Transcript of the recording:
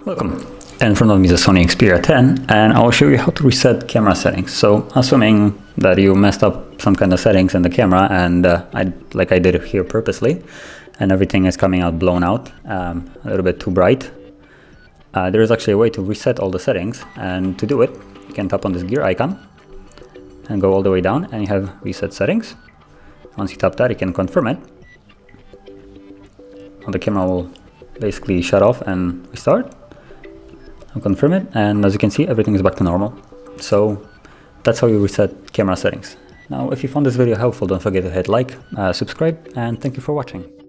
Welcome. In front of me is a SONY Xperia 10, and I will show you how to reset camera settings. So assuming that you messed up some kind of settings in the camera, and like I did here purposely, and everything is coming out blown out, a little bit too bright, there is actually a way to reset all the settings. And to do it, you can tap on this gear icon and go all the way down, and you have reset settings. Once you tap that, you can confirm it. The camera will basically shut off and restart. I'll confirm it, and as you can see, everything is back to normal. So that's how you reset camera settings. Now, if you found this video helpful, don't forget to hit like, subscribe, and thank you for watching.